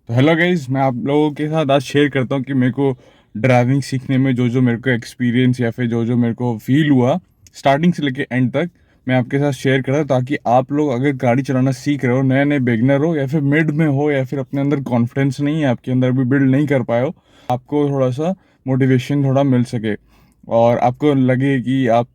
तो hello guys, मैं आप लोगों के साथ आज शेयर करता हूँ कि मेरे को ड्राइविंग सीखने में जो जो मेरे को एक्सपीरियंस या फिर जो जो मेरे को फील हुआ स्टार्टिंग से लेके एंड तक मैं आपके साथ शेयर कर रहा हूँ, ताकि आप लोग अगर गाड़ी चलाना सीख रहे हो, नए नए बिगनर हो या फिर मिड में हो या फिर अपने अंदर कॉन्फिडेंस नहीं है, आपके अंदर भी बिल्ड नहीं कर पाए हो, आपको थोड़ा सा मोटिवेशन थोड़ा मिल सके और आपको लगे कि आप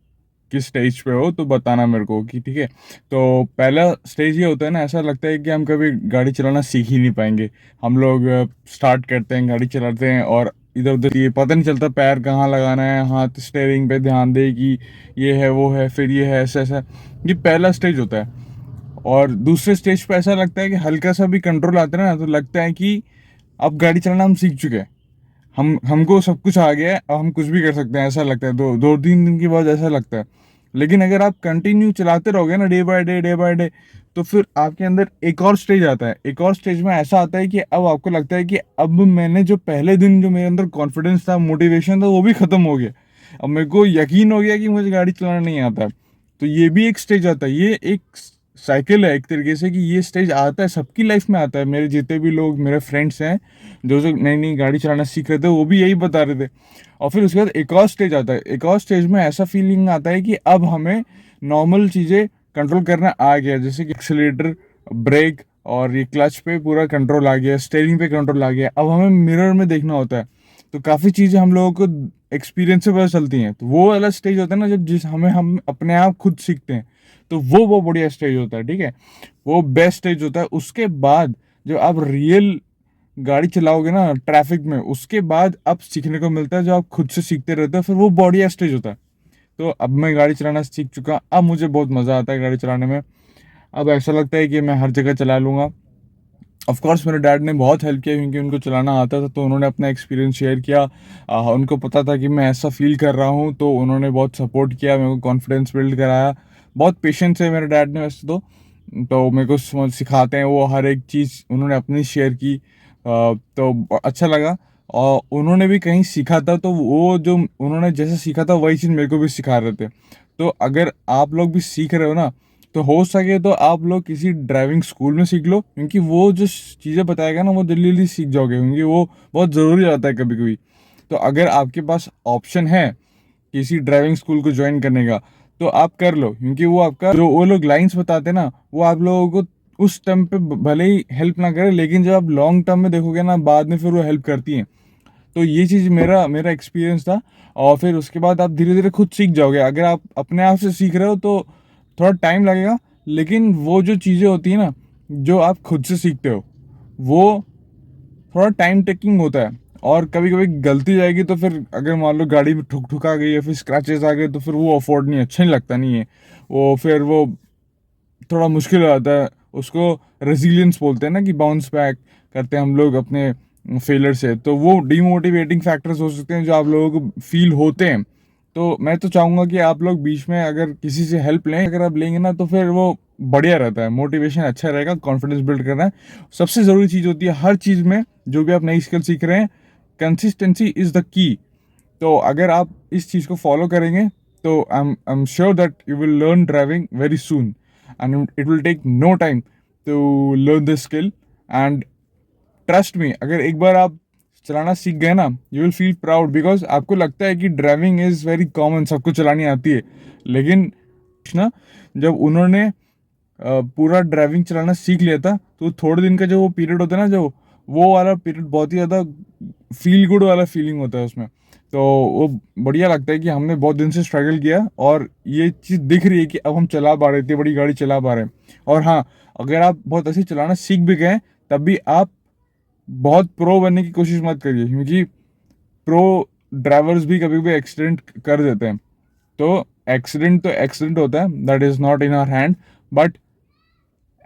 किस स्टेज पे हो, तो बताना मेरे को कि ठीक है। तो पहला स्टेज ये होता है ना, ऐसा लगता है कि हम कभी गाड़ी चलाना सीख ही नहीं पाएंगे। हम लोग स्टार्ट करते हैं, गाड़ी चलाते हैं और इधर उधर ये पता नहीं चलता पैर कहाँ लगाना है, हाथ स्टेयरिंग पे ध्यान दे कि ये है वो है फिर ये है, ऐसा ऐसा। ये पहला स्टेज होता है। और दूसरे स्टेज पे ऐसा लगता है कि हल्का सा भी कंट्रोल आता है ना, तो लगता है कि अब गाड़ी चलाना हम सीख चुके हैं, हमको सब कुछ आ गया है, अब हम कुछ भी कर सकते हैं, ऐसा लगता है। दो दो तीन दिन के बाद ऐसा लगता है। लेकिन अगर आप कंटिन्यू चलाते रहोगे ना, डे बाय डे, तो फिर आपके अंदर एक और स्टेज आता है। एक और स्टेज में ऐसा आता है कि अब आपको लगता है कि अब मैंने जो पहले दिन जो मेरे अंदर कॉन्फिडेंस था, मोटिवेशन था, वो भी खत्म हो गया। अब मेरे को यकीन हो गया कि मुझे गाड़ी चलाना नहीं आता है। तो ये भी एक स्टेज आता है। ये एक साइकिल है एक तरीके से, कि ये स्टेज आता है, सबकी लाइफ में आता है। मेरे जितने भी लोग मेरे फ्रेंड्स हैं जो जो नई नई गाड़ी चलाना सीख रहे थे, वो भी यही बता रहे थे। और फिर उसके बाद एक और स्टेज आता है। एक और स्टेज में ऐसा फीलिंग आता है कि अब हमें नॉर्मल चीज़ें कंट्रोल करना आ गया, जैसे कि एक्सीलेटर, ब्रेक और ये क्लच पे पूरा कंट्रोल आ गया, स्टेयरिंग पे कंट्रोल आ गया। अब हमें मिरर में देखना होता है, तो काफ़ी चीज़ें हम लोगों को एक्सपीरियंस से पता चलती हैं। तो वो वाला स्टेज होता है ना, जब जिस हमें हम अपने आप खुद सीखते हैं, तो वो बढ़िया स्टेज होता है। ठीक है, वो बेस्ट स्टेज होता है। उसके बाद जब आप रियल गाड़ी चलाओगे ना ट्रैफिक में, उसके बाद अब सीखने को मिलता है, जो आप खुद से सीखते रहते हो, फिर वो बढ़िया स्टेज होता है। तो अब मैं गाड़ी चलाना सीख चुका, अब मुझे बहुत मज़ा आता है गाड़ी चलाने में। अब ऐसा लगता है कि मैं हर जगह चला लूँगा। ऑफ कोर्स मेरे डैड ने बहुत हेल्प किया, क्योंकि उनको चलाना आता था, तो उन्होंने अपना एक्सपीरियंस शेयर किया। उनको पता था कि मैं ऐसा फील कर रहा हूँ, तो उन्होंने बहुत सपोर्ट किया, मेरे को कॉन्फिडेंस बिल्ड कराया। बहुत पेशेंस है मेरे डैड ने वैसे तो मेरे को सिखाते हैं वो, हर एक चीज़ उन्होंने अपनी शेयर की। तो अच्छा लगा। और उन्होंने भी कहीं सीखा था, तो वो जो उन्होंने जैसे सीखा था वही चीज़ मेरे को भी सिखा रहे थे। तो अगर आप लोग भी सीख रहे हो ना, तो हो सके तो आप लोग किसी ड्राइविंग स्कूल में सीख लो, क्योंकि वो जो चीज़ें बताएगा ना, वो जल्दी जल्दी सीख जाओगे, क्योंकि वो बहुत ज़रूरी होता है कभी कभी। तो अगर आपके पास ऑप्शन है किसी ड्राइविंग स्कूल को ज्वाइन करने का, तो आप कर लो, क्योंकि वो आपका जो वो लोग लाइंस बताते हैं ना, वो आप लोगों को उस टाइम पे भले ही हेल्प ना करे, लेकिन जब आप लॉन्ग टर्म में देखोगे ना, बाद में फिर वो हेल्प करती हैं। तो ये चीज़ मेरा मेरा एक्सपीरियंस था। और फिर उसके बाद आप धीरे धीरे खुद सीख जाओगे। अगर आप अपने आप से सीख रहे हो तो थोड़ा टाइम लगेगा, लेकिन वो जो चीज़ें होती है ना, जो आप खुद से सीखते हो, वो थोड़ा टाइम टेकिंग होता है। और कभी कभी गलती जाएगी, तो फिर अगर मान लो गाड़ी में ठुक ठुक आ गई या फिर स्क्रैचेस आ गए, तो फिर वो अफोर्ड नहीं, अच्छा नहीं लगता नहीं है वो। फिर वो थोड़ा मुश्किल हो जाता है। उसको रेजिलियंस बोलते हैं ना, कि बाउंस बैक करते हैं हम लोग अपने फेलियर से। तो वो डीमोटिवेटिंग फैक्टर्स हो सकते हैं जो आप लोगों को फील होते हैं। तो मैं तो चाहूँगा कि आप लोग बीच में अगर किसी से हेल्प लें, अगर आप लेंगे ना, तो फिर वो बढ़िया रहता है, मोटिवेशन अच्छा रहेगा, कॉन्फिडेंस बिल्ड करना है। सबसे ज़रूरी चीज़ होती है हर चीज़ में, जो भी आप नई स्किल सीख रहे हैं, कंसिस्टेंसी इज़ द की। तो अगर आप इस चीज़ को फॉलो करेंगे, तो I am sure that you will learn driving very soon, and it will take no time to learn this skill. And trust me, अगर एक बार आप चलाना सीख गए ना, you will feel proud, because आपको लगता है कि ड्राइविंग इज़ वेरी कॉमन, सबको चलानी आती है। लेकिन ना, जब उन्होंने पूरा ड्राइविंग चलाना सीख लिया था, तो थोड़े दिन का जो वो पीरियड होता है ना, जो वो वाला पीरियड बहुत ही ज़्यादा फील गुड वाला फीलिंग होता है उसमें। तो वो बढ़िया लगता है कि हमने बहुत दिन से स्ट्रगल किया, और ये चीज़ दिख रही है कि अब हम चला पा रहे, इतनी बड़ी गाड़ी चला पा रहे हैं। और हाँ, अगर आप बहुत अच्छी चलाना सीख भी गए, तब भी आप बहुत प्रो बनने की कोशिश मत करिए, क्योंकि प्रो ड्राइवर्स भी कभी कभी एक्सीडेंट कर देते हैं। तो एक्सीडेंट होता है, that is not in our hand. But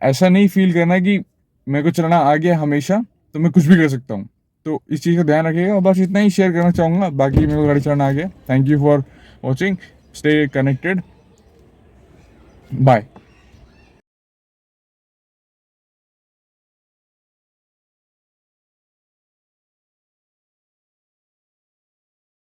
ऐसा नहीं फील करना कि मेरे को चलाना आ गया हमेशा, तो मैं कुछ भी कर सकता हूँ। तो इस चीज़ का ध्यान रखिएगा। बस इतना ही शेयर करना चाहूँगा, बाकी मेरे को गाड़ी चलाना आ गया। Thank you for watching, stay connected, bye.